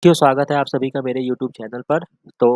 क्यों स्वागत है आप सभी का मेरे यूट्यूब चैनल पर। तो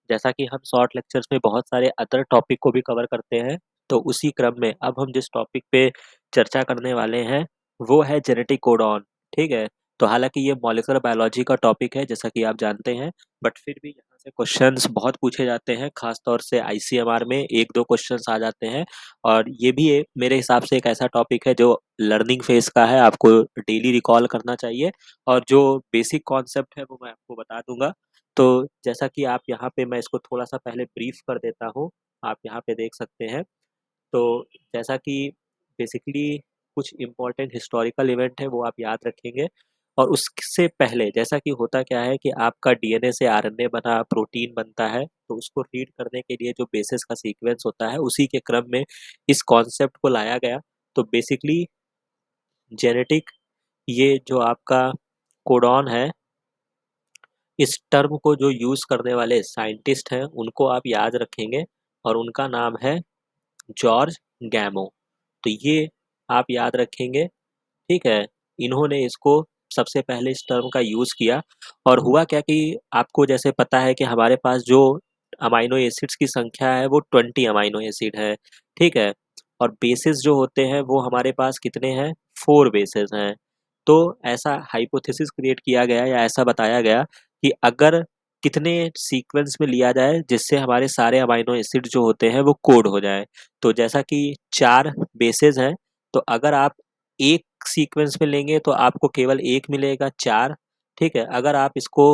जैसा कि हम शॉर्ट लेक्चर्स में बहुत सारे अदर टॉपिक को भी कवर करते हैं, तो उसी क्रम में अब हम जिस टॉपिक पे चर्चा करने वाले हैं, वो है जेनेटिक कोडॉन। ठीक है? तो हालाँकि ये मॉलिक्यूलर बायोलॉजी का टॉपिक है जैसा कि आप जानते हैं, बट फिर भी यहाँ से क्वेश्चंस बहुत पूछे जाते हैं, ख़ास तौर से आईसीएमआर में 1-2 क्वेश्चंस आ जाते हैं। और ये भी मेरे हिसाब से एक ऐसा टॉपिक है जो लर्निंग फ़ेज़ का है, आपको डेली रिकॉल करना चाहिए। और जो बेसिक कॉन्सेप्ट है वो मैं आपको बता दूँगा। तो जैसा कि आप यहाँ पे मैं इसको थोड़ा-सा पहले ब्रीफ कर देता हूँ, आप यहाँ पे देख सकते हैं। तो जैसा कि बेसिकली कुछ इम्पोर्टेंट हिस्टोरिकल इवेंट है वो आप याद रखेंगे। और उससे पहले जैसा कि होता क्या है कि आपका डीएनए से आरएनए बना प्रोटीन बनता है, तो उसको रीड करने के लिए जो बेसिस का सीक्वेंस होता है, उसी के क्रम में इस कॉन्सेप्ट को लाया गया। तो बेसिकली जेनेटिक ये जो आपका कोडॉन है, इस टर्म को जो यूज़ करने वाले साइंटिस्ट हैं, उनको आप याद रखेंगे और उनका नाम है जॉर्ज गैमो। तो ये आप याद रखेंगे, ठीक है? इन्होंने इसको सबसे पहले इस टर्म का यूज़ किया। और हुआ क्या कि आपको जैसे पता है कि हमारे पास जो अमाइनो एसिड्स की संख्या है, वो 20 अमाइनो एसिड है, ठीक है? और बेसेस जो होते हैं, वो हमारे पास कितने हैं? 4 बेसेस हैं। तो ऐसा हाइपोथेसिस क्रिएट किया गया या ऐसा बताया गया कि अगर कितने सीक्वेंस में लिया जाए जिससे हमारे सारे अमाइनो एसिड जो होते हैं वो कोड हो जाए। तो जैसा कि 4 बेसेस हैं, तो अगर आप एक सीक्वेंस में लेंगे तो आपको केवल 1 मिलेगा 4, ठीक है? अगर आप इसको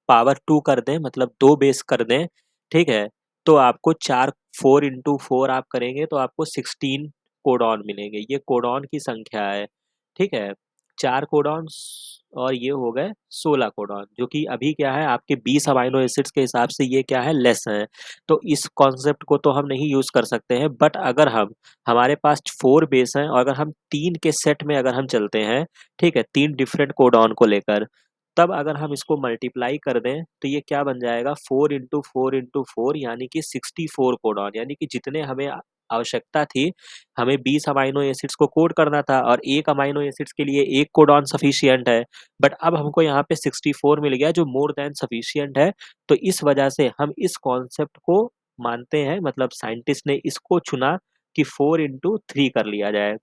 पावर 2 कर दें मतलब 2 बेस कर दें, ठीक है? तो आपको 4 इंटू 4 आप करेंगे तो आपको 16 कोडॉन मिलेंगे। ये कोडॉन की संख्या है, ठीक है? 4 कोडॉन्स और ये हो गए 16 कोडॉन, जो कि अभी क्या है आपके 20 अमाइनो एसिड्स के हिसाब से ये क्या है लेस हैं। तो इस कॉन्सेप्ट को तो हम नहीं यूज़ कर सकते हैं, बट अगर हमारे पास 4 बेस हैं और अगर हम 3 के सेट में अगर हम चलते हैं, ठीक है? 3 डिफरेंट कोडॉन को लेकर, तब अगर हम इसको मल्टीप्लाई कर दें, तो ये क्या बन जाएगा 4 इंटू 4 इंटू 4 यानी कि 64 कोडॉन, यानी कि जितने हमें आवश्यकता थी, हमें 20 अमाइनो एसिड्स को कोड करना था और 1 अमाइनो एसिड्स के लिए 1 कोडॉन सफिशिएंट है। बट अब हमको यहाँ पे 64 मिल गया जो मोर दैन सफिशिएंट है। तो इस वजह से हम इस कॉन्सेप्ट को मानते हैं, मतलब साइंटिस्ट ने इसको चुना कि 4 इंटू 3 कर लिया जाए,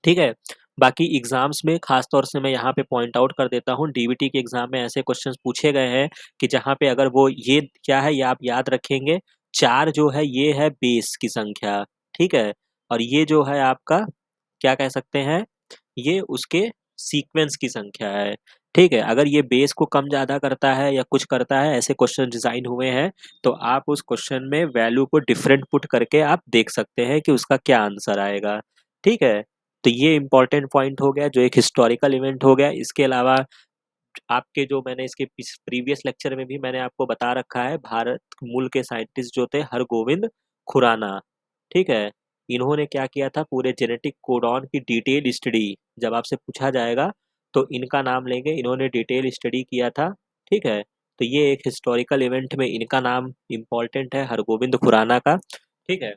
ठीक है? बाकी एग्ज़ाम्स में ख़ास तौर से मैं यहाँ पे पॉइंट आउट कर देता हूँ, डीबीटी के एग्ज़ाम में ऐसे क्वेश्चंस पूछे गए हैं कि जहाँ पे अगर वो ये क्या है, ये आप याद रखेंगे, 4 जो है ये है बेस की संख्या, ठीक है? और ये जो है आपका क्या कह सकते हैं, ये उसके सीक्वेंस की संख्या है, ठीक है? अगर ये बेस को कम ज़्यादा करता है या कुछ करता है, ऐसे क्वेश्चन डिज़ाइन हुए हैं, तो आप उस क्वेश्चन में वैल्यू को डिफरेंट पुट करके आप देख सकते हैं कि उसका क्या आंसर आएगा, ठीक है? तो ये इम्पोर्टेंट पॉइंट हो गया जो एक हिस्टोरिकल इवेंट हो गया। इसके अलावा आपके जो मैंने इसके प्रीवियस लेक्चर में भी मैंने आपको बता रखा है, भारत मूल के साइंटिस्ट जो थे हरगोविंद खुराना, ठीक है? इन्होंने क्या किया था, पूरे जेनेटिक कोडॉन की डिटेल स्टडी जब आपसे पूछा जाएगा तो इनका नाम लेंगे, इन्होंने डिटेल स्टडी किया था, ठीक है? तो ये एक हिस्टोरिकल इवेंट में इनका नाम इम्पोर्टेंट है, हरगोविंद खुराना का, ठीक है?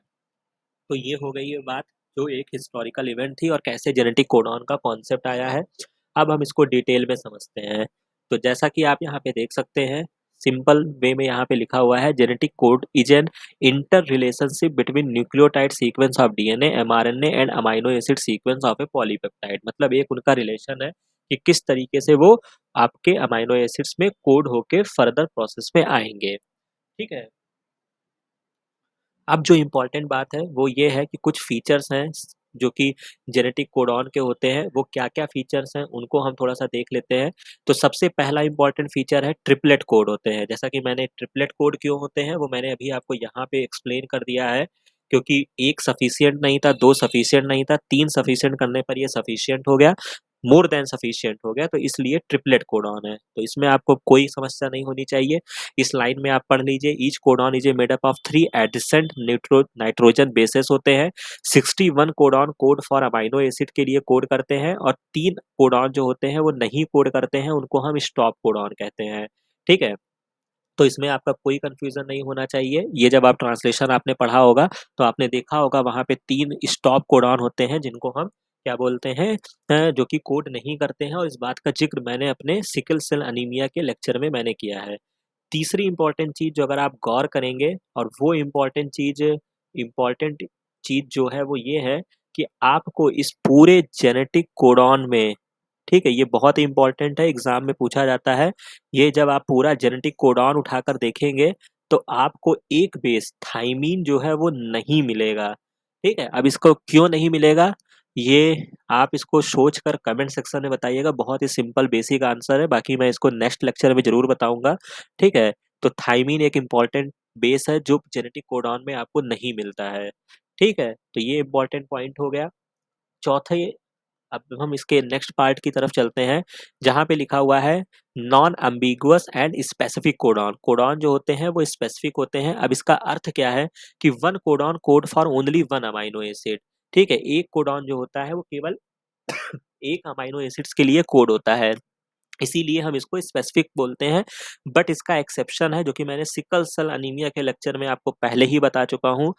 तो ये हो गई ये बात जो एक हिस्टोरिकल इवेंट थी और कैसे जेनेटिक कोडॉन का कॉन्सेप्ट आया है। अब हम इसको डिटेल में समझते हैं। तो जैसा कि आप यहाँ पे देख सकते हैं, सिंपल वे में यहाँ पे लिखा हुआ है, genetic code is an inter relationship between nucleotide sequence of DNA, mRNA and amino acid sequence of A polypeptide. मतलब एक उनका रिलेशन है कि किस तरीके से वो आपके अमाइनो एसिड्स में कोड होके फर्दर प्रोसेस में आएंगे, ठीक है? अब जो इम्पोर्टेंट बात है वो ये है कि कुछ फीचर्स हैं जो कि जेनेटिक कोडॉन के होते हैं, वो क्या-क्या फीचर्स हैं उनको हम थोड़ा-सा देख लेते हैं। तो सबसे पहला इम्पोर्टेंट फीचर है ट्रिपलेट कोड होते हैं। जैसा कि मैंने ट्रिपलेट कोड क्यों होते हैं वो मैंने अभी आपको यहाँ पे एक्सप्लेन कर दिया है, क्योंकि 1 सफिशिएंट नहीं था, 2 सफिशिएंट नहीं था, 3 सफिशिएंट करने पर ये सफिशिएंट हो गया, मोर देन सफिशिएंट हो गया, तो इसलिए ट्रिपलेट कोडॉन है। तो इसमें आपको कोई समस्या नहीं होनी चाहिए। इस लाइन में आप पढ़ लीजिए, each codon is a made up of 3 adjacent nitrogen bases होते हैं। 61 codon code for amino acid के लिए कोड करते हैं और 3 कोडॉन जो होते हैं वो नहीं कोड करते हैं, उनको हम स्टॉप कोडॉन कहते हैं, ठीक है? तो इसमें आपका कोई कन्फ्यूज़न नहीं होना चाहिए। ये जब आप ट्रांसलेशन आपने पढ़ा होगा, तो आपने देखा होगा वहाँ पे 3 स्टॉप कोडॉन होते हैं जिनको हम क्या बोलते हैं जो कि कोड नहीं करते हैं, और इस बात का ज़िक्र मैंने अपने सिकल सेल एनीमिया के लेक्चर में मैंने किया है। तीसरी इम्पोर्टेंट चीज़ जो अगर आप गौर करेंगे, और वो इम्पोर्टेंट चीज़ जो है वो ये है कि आपको इस पूरे जेनेटिक कोडॉन में, ठीक है, ये बहुत ही इम्पोर्टेंट है, एग्ज़ाम में पूछा जाता है। ये जब आप पूरा जेनेटिक कोडॉन उठाकर देखेंगे, तो आपको एक बेस थाइमीन जो है वो नहीं मिलेगा, ठीक है? अब इसको क्यों नहीं मिलेगा, ये आप इसको सोच कर कमेंट सेक्शन में बताइएगा। बहुत ही सिंपल बेसिक आंसर है, बाकी मैं इसको नेक्स्ट लेक्चर में ज़रूर बताऊँगा, ठीक है? तो थाइमीन एक इम्पोर्टेंट बेस है जो जेनेटिक कोडॉन में आपको नहीं मिलता है, ठीक है? तो ये इम्पोर्टेंट पॉइंट हो गया। चौथे अब हम इसके नेक्स्ट पार्ट की तरफ चलते हैं, जहाँ पे लिखा हुआ है non ambiguous and specific codon. Codon जो होते हैं वो स्पेसिफिक होते हैं। अब इसका अर्थ क्या है कि one codon code for only one amino acid, ठीक है? एक कोडॉन जो होता है वो केवल एक अमाइनो एसिड्स के लिए कोड होता है, इसीलिए हम इसको स्पेसिफिक बोलते हैं। बट इसका एक्सेप्शन है, जो कि मैंने सिकल सेल एनीमिया के लेक्चर में आपको पहले ही बता चुका हूँ।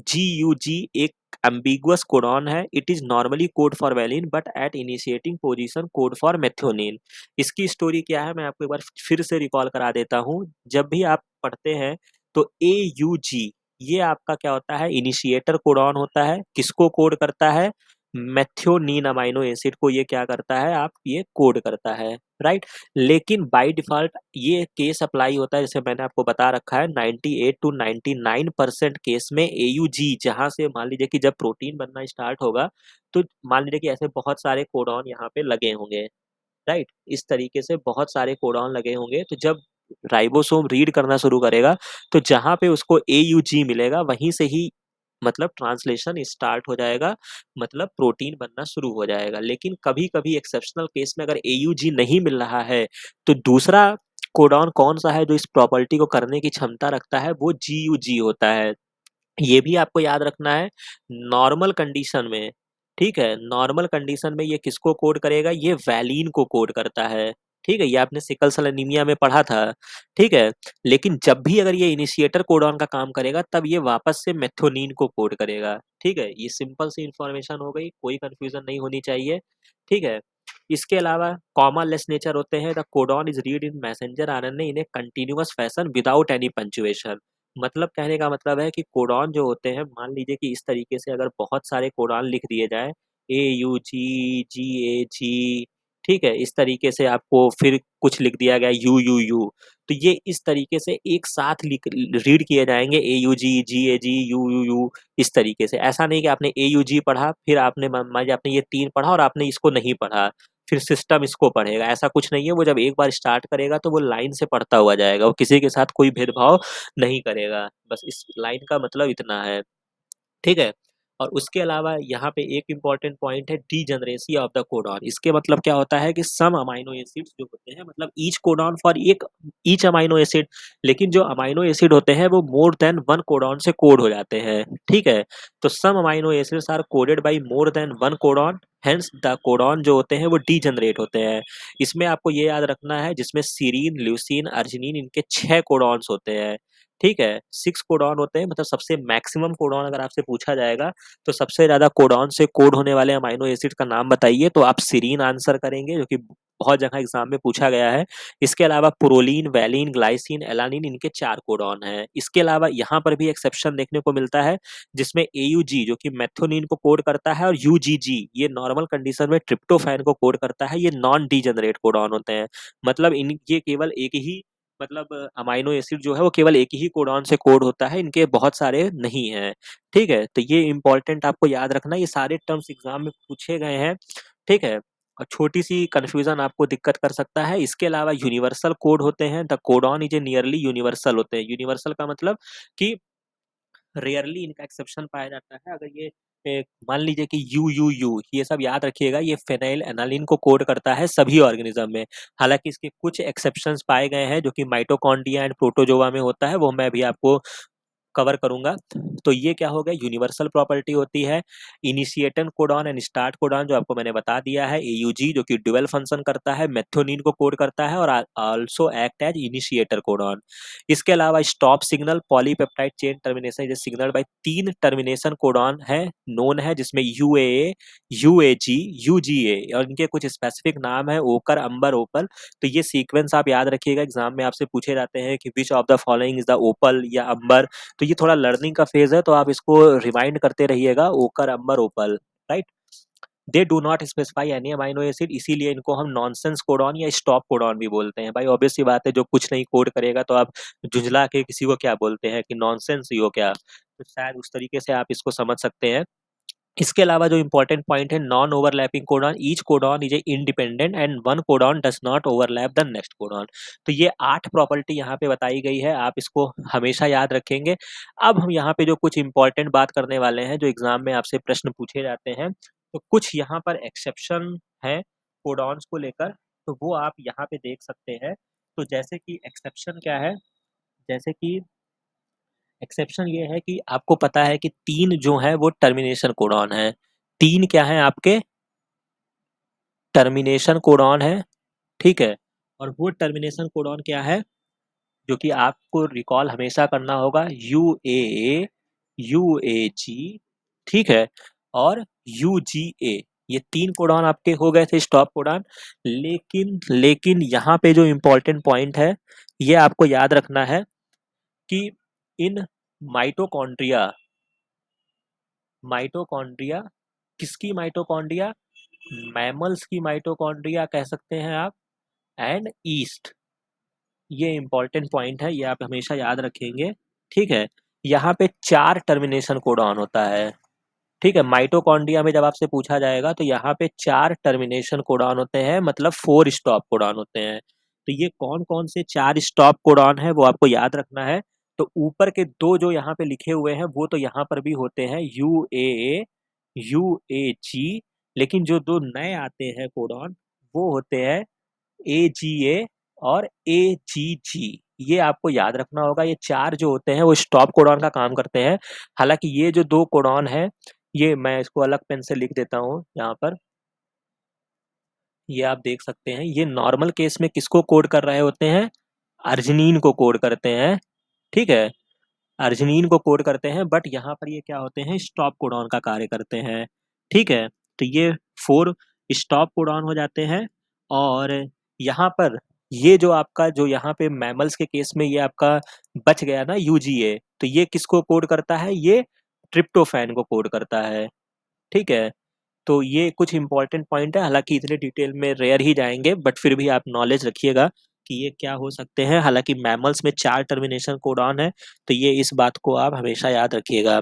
GUG एक एम्बिगुअस कोडॉन है। It is normally code for valine but at initiating position code for methionine. इसकी स्टोरी क्या है मैं आपको एक बार फिर से रिकॉल करा देता हूँ। जब भी आप पढ़ते हैं तो AUG ये आपका क्या होता है, इनिशिएटर कोडॉन होता है। किसको कोड करता है, मेथियोनिन अमाइनो एसिड को ये क्या करता है, आप ये कोड करता है, राइट? लेकिन बाय डिफ़ॉल्ट ये केस अप्लाई होता है, जैसे मैंने आपको बता रखा है 98 टू 99% केस में AUG, जहाँ से मान लीजिए कि जब प्रोटीन बनना स्टार्ट होगा, तो मान लीजिए कि ऐसे बहुत सारे कोडॉन यहाँ पे लगे होंगे, राइट? इस तरीके से बहुत सारे कोडॉन लगे होंगे, तो जब राइबोसोम रीड करना शुरू करेगा, तो जहाँ पे उसको AUG मिलेगा, वहीं से ही मतलब ट्रांसलेशन स्टार्ट हो जाएगा, मतलब प्रोटीन बनना शुरू हो जाएगा। लेकिन कभी-कभी एक्सेप्शनल केस में अगर AUG नहीं मिल रहा है, तो दूसरा कोडॉन कौन-सा है जो इस प्रॉपर्टी को करने की क्षमता रखता है, वो GUG होता है। ये भी आपको याद रखना है, नॉर्मल कंडीशन में, ठीक है? नॉर्मल कंडीशन में ये किसको कोड करेगा, ये वैलीन को कोड करता है, ठीक है? ये आपने सिकल सेल एनीमिया में पढ़ा था, ठीक है? लेकिन जब भी अगर ये इनिशिएटर कोडॉन का काम करेगा, तब ये वापस से मेथियोनिन को कोड करेगा, ठीक है? ये सिंपल सी इन्फॉर्मेशन हो गई, कोई कन्फ्यूज़न नहीं होनी चाहिए, ठीक है? इसके अलावा कॉमा लेस नेचर होते हैं, the codon is read in messenger RNA in A continuous fashion without any punctuation. मतलब कहने का मतलब है कि कोडॉन जो होते हैं, मान लीजिए कि इस तरीके से अगर बहुत सारे कोडॉन लिख दिए जाएँ, AUG, GAG, ठीक है? इस तरीके से आपको फिर कुछ लिख दिया गया UUU, तो ये इस तरीके से एक साथ रीड किए जाएँगे, AUG, GAG, UUU, इस तरीके से। ऐसा नहीं कि आपने AUG पढ़ा, फिर आपने मान लीजिए आपने ये 3 पढ़ा और आपने इसको नहीं पढ़ा, फिर सिस्टम इसको पढ़ेगा, ऐसा कुछ नहीं है। वो जब एक बार स्टार्ट करेगा तो वो लाइन से पढ़ता हुआ जाएगा, वो किसी के साथ कोई भेदभाव नहीं करेगा। बस इस लाइन का मतलब इतना है, ठीक है? और उसके अलावा यहाँ पे एक इम्पोर्टेंट पॉइंट है डीजेनरेसी ऑफ द कोडॉन। इसके मतलब क्या होता है कि सम अमाइनो एसिड्स जो होते हैं, मतलब ईच कोडॉन फॉर एक ईच अमाइनो एसिड, लेकिन जो अमाइनो एसिड होते हैं वो मोर देन वन कोडॉन से कोड हो जाते हैं, ठीक है? तो some amino acids are coded by more than one codon, hence the codon जो होते हैं वो डीजेनरेट होते हैं। इसमें आपको ये याद रखना है, जिसमें सीरीन, ल्यूसीन, अर्जिनिन इनके 6 कोडॉन्स होते हैं, ठीक है? 6 कोडॉन होते हैं, मतलब सबसे मैक्सिमम कोडॉन अगर आपसे पूछा जाएगा, तो सबसे ज़्यादा कोडॉन से कोड होने वाले अमाइनो एसिड का नाम बताइए, तो आप सीरीन आंसर करेंगे, जो कि बहुत जगह एग्ज़ाम में पूछा गया है। इसके अलावा प्रोलीन, वैलीन, ग्लाइसिन, एलानिन इनके 4 कोडॉन हैं। इसके अलावा यहाँ पर भी एक्सेप्शन देखने को मिलता है, जिसमें AUG जो कि मेथियोनिन को कोड करता है, और UGG ये नॉर्मल कंडीशन में ट्रिप्टोफैन को कोड करता है, ये नॉन डीजेनरेट कोडॉन होते हैं। मतलब इन ये केवल एक ही, मतलब अमाइनो एसिड जो है वो केवल एक ही कोडॉन से कोड होता है, इनके बहुत सारे नहीं हैं, ठीक है? तो ये इम्पोर्टेंट आपको याद रखना, ये सारे टर्म्स एग्ज़ाम में पूछे गए हैं, ठीक है? और छोटी-सी कन्फ्यूज़न आपको दिक्कत कर सकता है। इसके अलावा यूनिवर्सल कोड होते हैं, the codon is a nearly universal होते हैं। यूनिवर्सल का मतलब कि रेयरली इनका एक्सेप्शन पाया जाता है। अगर ये मान लीजिए कि UUU ये सब याद रखिएगा, ये फेनिलएलानाइन को कोड करता है सभी ऑर्गेनिज्म में। हालाँकि इसके कुछ एक्सेप्शंस पाए गए हैं, जो कि माइटोकॉन्ड्रिया एंड प्रोटोजोआ में होता है, वो मैं अभी आपको कवर करूँगा। तो ये क्या हो गया, यूनिवर्सल प्रॉपर्टी होती है। Initiator codon and start codon जो आपको मैंने बता दिया है। एयूजी जो कि ड्यूअल फंक्शन करता है, मेथियोनिन को कोड करता है और also act as initiator codon. इसके अलावा stop signal, polypeptide chain termination is signal by 3 termination codon है नोन है, जिसमें यूएए, यूएजी, यूजीए और इनके कुछ स्पेसिफिक नाम है, ओकर, अंबर, ओपल। तो ये सीक्वेंस आप याद रखिएगा, एग्जाम में आपसे पूछे जाते हैं कि which of the following is the opal या अंबर। तो ये थोड़ा लर्निंग का फेज है, तो आप इसको रिमाइंड करते रहिएगा, ochre, amber, opal, right. They do not specify any amino acid, इसीलिए इनको हम नॉनसेंस कोडॉन या स्टॉप कोडॉन भी बोलते हैं। भाई ऑब्वियस सी बात है, जो कुछ नहीं कोड करेगा तो आप झुंझला के किसी को क्या बोलते हैं कि नॉनसेंस ही हो क्या, तो शायद उस तरीके से आप इसको समझ सकते हैं। इसके अलावा जो इंपॉर्टेंट पॉइंट है, non overlapping codon, each codon is a independent and one codon does not overlap the next codon. तो ये 8 प्रॉपर्टी यहाँ पे बताई गई है, आप इसको हमेशा याद रखेंगे। अब हम यहाँ पे जो कुछ इंपॉर्टेंट बात करने वाले हैं, जो एग्जाम में आपसे प्रश्न पूछे जाते हैं, तो कुछ यहाँ पर एक्सेप्शन है कोडॉन्स को लेकर, तो वो आप यहाँ पे देख सकते हैं। तो जैसे कि एक्सेप्शन क्या है, जैसे कि एक्सेप्शन ये है कि आपको पता है कि 3 जो है वो टर्मिनेशन कोडॉन है। 3 क्या है आपके, टर्मिनेशन कोडॉन है, ठीक है। और वो टर्मिनेशन कोडॉन क्या है, जो कि आपको रिकॉल हमेशा करना होगा, यूएए, यूएजी, ठीक है, और यूजीए। ये 3 कोडॉन आपके हो गए थे स्टॉप कोडॉन। लेकिन लेकिन यहाँ पे जो इम्पोर्टेंट पॉइंट है, ये आपको याद रखना है कि इन माइटोकॉन्ड्रिया, माइटोकॉन्ड्रिया किसकी माइटोकॉन्ड्रिया, मैमल्स की माइटोकॉन्ड्रिया कह सकते हैं आप, एंड ईस्ट। ये इंपॉर्टेंट पॉइंट है, ये आप हमेशा याद रखेंगे, ठीक है। यहाँ पे 4 टर्मिनेशन कोडॉन होता है, ठीक है। माइटोकॉन्ड्रिया में जब आपसे पूछा जाएगा तो यहाँ पे 4 टर्मिनेशन कोडॉन होते हैं, मतलब 4 स्टॉप कोडॉन होते हैं। तो ये कौन कौन से 4 स्टॉप कोडॉन है वो आपको याद रखना है। तो ऊपर के 2 जो यहाँ पे लिखे हुए हैं वो तो यहाँ पर भी होते हैं, U A A, U A जी। लेकिन जो 2 नए आते हैं कोडॉन, वो होते हैं ए जी ए और ए जी जी। ये आपको याद रखना होगा, ये 4 जो होते हैं वो स्टॉप कोडॉन का काम करते हैं। हालांकि ये जो 2 कोडॉन है, ये मैं इसको अलग पेन से लिख देता हूँ यहाँ पर, ये आप देख सकते हैं। ये नॉर्मल केस में किसको कोड कर रहे होते हैं, अर्जिनिन को कोड करते हैं, ठीक है, अर्जिनिन को कोड करते हैं। बट यहाँ पर ये क्या होते हैं, स्टॉप कोडॉन का कार्य करते हैं, ठीक है। तो ये 4 स्टॉप कोडॉन हो जाते हैं। और यहाँ पर ये जो आपका, जो यहाँ पे मैमल्स के केस में ये आपका बच गया ना यूजीए, तो ये किसको कोड करता है, ये ट्रिप्टोफैन को कोड करता है, ठीक है। तो ये कुछ इंपॉर्टेंट पॉइंट है, हालांकि इतने डिटेल में रेयर ही जाएंगे, बट फिर भी आप नॉलेज रखिएगा कि ये क्या हो सकते हैं। हालांकि मैमल्स में 4 टर्मिनेशन कोडॉन है, तो ये इस बात को आप हमेशा याद रखिएगा,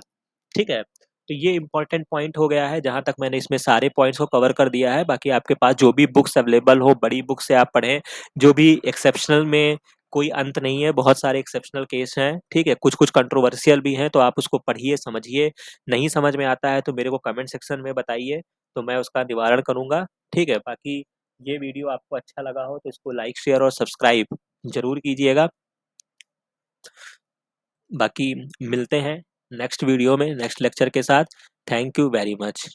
ठीक है। तो ये इंपॉर्टेंट पॉइंट हो गया है, जहां तक मैंने इसमें सारे पॉइंट्स को कवर कर दिया है। बाकी आपके पास जो भी बुक्स अवेलेबल हो, बड़ी बुक से आप पढ़ें। जो भी एक्सेप्शनल में कोई अंत नहीं है, बहुत सारे एक्सेप्शनल केस हैं, ठीक है। कुछ कुछ कंट्रोवर्शियल भी हैं, तो आप उसको पढ़िए, समझिए। नहीं समझ में आता है तो मेरे को कमेंट सेक्शन में बताइए, तो मैं उसका निवारण करूंगा, ठीक है। बाकी ये वीडियो आपको अच्छा लगा हो तो इसको लाइक, शेयर और सब्सक्राइब जरूर कीजिएगा। बाकी मिलते हैं नेक्स्ट वीडियो में, नेक्स्ट लेक्चर के साथ। Thank you very much.